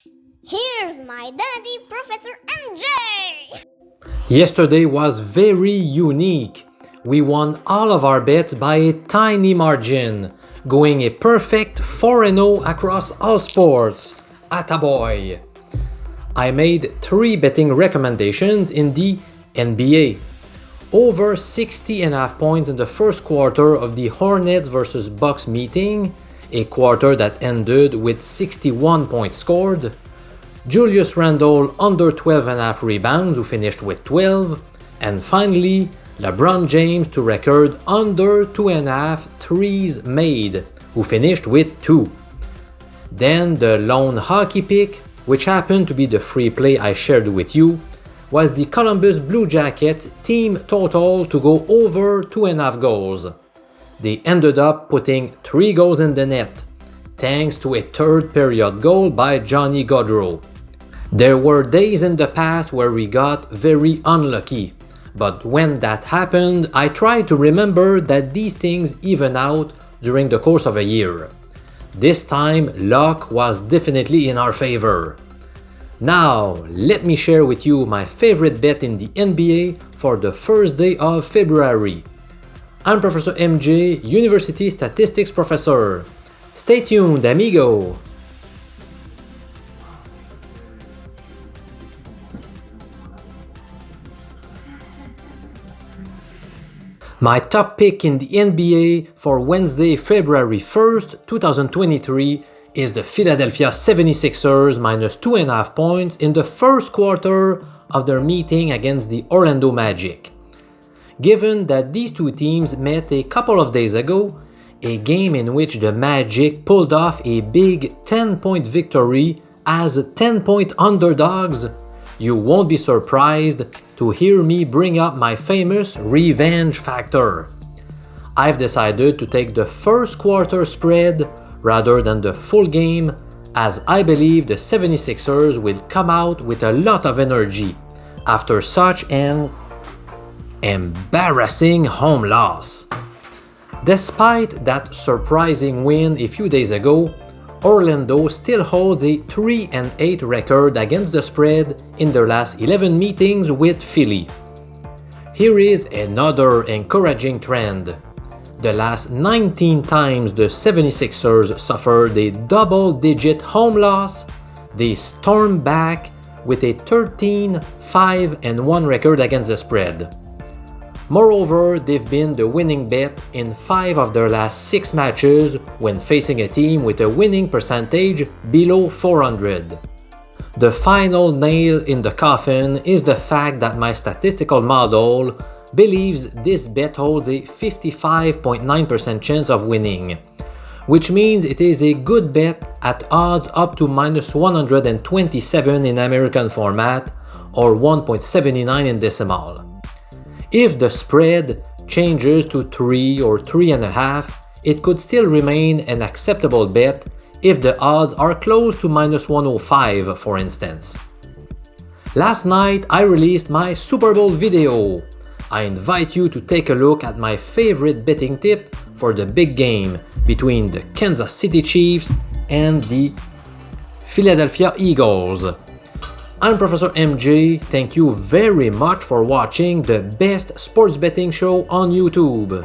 Here's my daddy, Professor MJ! Yesterday was very unique. We won all of our bets by a tiny margin, going a perfect 4-0 across all sports. Attaboy! I made 3 betting recommendations in the NBA. Over 60.5 points in the first quarter of the Hornets vs Bucks meeting, a quarter that ended with 61 points scored. Julius Randle under 12.5 rebounds, who finished with 12. And finally, LeBron James to record under 2.5 threes made, who finished with 2. Then the lone hockey pick, which happened to be the free play I shared with you, was the Columbus Blue Jackets team total to go over 2.5 goals. They ended up putting 3 goals in the net, thanks to a third period goal by Johnny Gaudreau. There were days in the past where we got very unlucky, but when that happened, I tried to remember that these things even out during the course of a year. This time, luck was definitely in our favor. Now, let me share with you my favorite bet in the NBA for the first day of February. I'm Professor MJ, University Statistics Professor. Stay tuned, amigo! My top pick in the NBA for Wednesday, February 1st, 2023 is the Philadelphia 76ers minus 2.5 points in the first quarter of their meeting against the Orlando Magic. Given that these two teams met a couple of days ago, a game in which the Magic pulled off a big 10-point victory as 10-point underdogs, you won't be surprised to hear me bring up my famous revenge factor. I've decided to take the first quarter spread rather than the full game, as I believe the 76ers will come out with a lot of energy after such an embarrassing home loss. Despite that surprising win a few days ago, Orlando still holds a 3-8 record against the spread in their last 11 meetings with Philly. Here is another encouraging trend. The last 19 times the 76ers suffered a double-digit home loss, they stormed back with a 13-5-1 record against the spread. Moreover, they've been the winning bet in 5 of their last 6 matches when facing a team with a winning percentage below 400. The final nail in the coffin is the fact that my statistical model believes this bet holds a 55.9% chance of winning, which means it is a good bet at odds up to minus 127 in American format or 1.79 in decimal. If the spread changes to 3 or 3.5, it could still remain an acceptable bet if the odds are close to minus 105, for instance. Last night I released my Super Bowl video. I invite you to take a look at my favorite betting tip for the big game between the Kansas City Chiefs and the Philadelphia Eagles. I'm Professor MJ, thank you very much for watching the best sports betting show on YouTube.